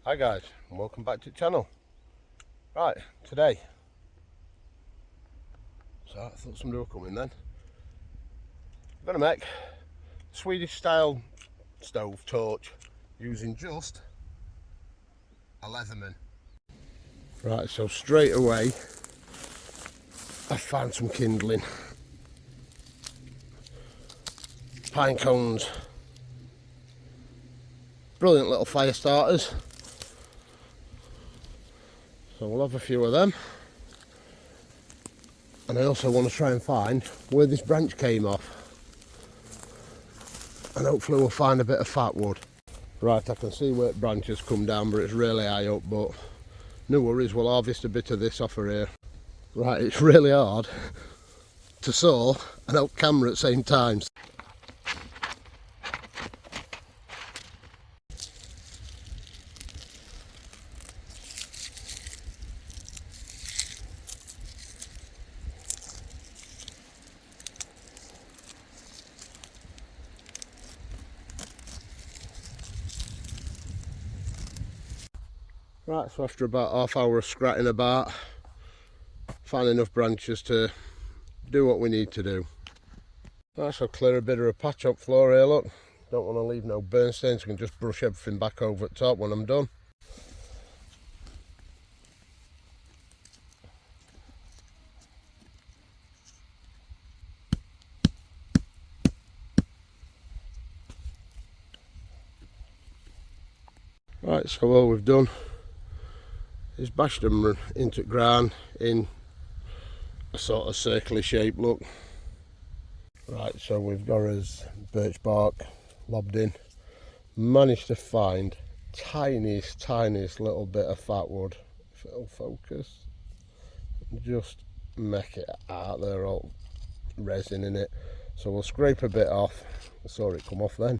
Hi guys, and welcome back to the channel. Right, today, so I thought somebody would come in then. I'm going to make Swedish style stove torch using just a leatherman. Right, so straight away I found some kindling. Pine cones. Brilliant little fire starters. So we'll have a few of them. And I also want to try and find where this branch came off. And hopefully we'll find a bit of fat wood. Right, I can see where the branches come down, but it's really high up, but no worries, we'll harvest a bit of this off of here. Right, it's really hard to saw and help camera at the same time. Right, so after about half hour of scratching about, find enough branches to do what we need to do. Right, so clear a bit of a patch up floor here, look. Don't want to leave no burn stains, so I can just brush everything back over the top when I'm done. Right, so all we've done is bashed them into the ground in a sort of circular shape, look. Right, so we've got us birch bark lobbed in. Managed to find tiniest little bit of fat wood. If it'll focus, just make it out there, all resin in it. So we'll scrape a bit off. I saw it come off then.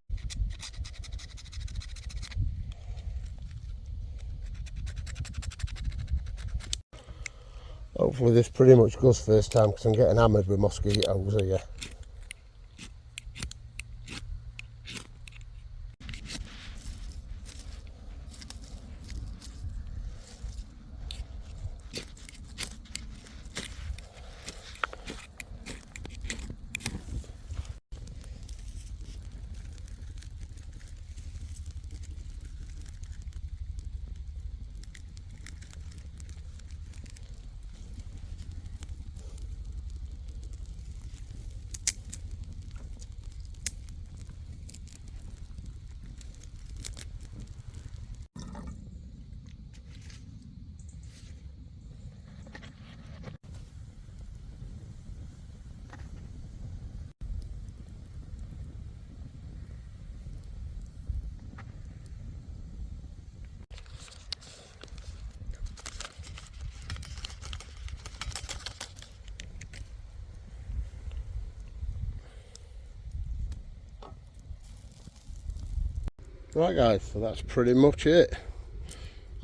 Hopefully this pretty much goes first time, because I'm getting hammered with mosquitoes here. Right guys, so that's pretty much it.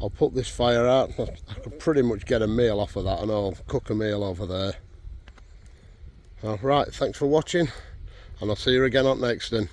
I'll put this fire out. I could pretty much get a meal off of that, and I'll cook a meal over there. Right, thanks for watching, and I'll see you again on next one.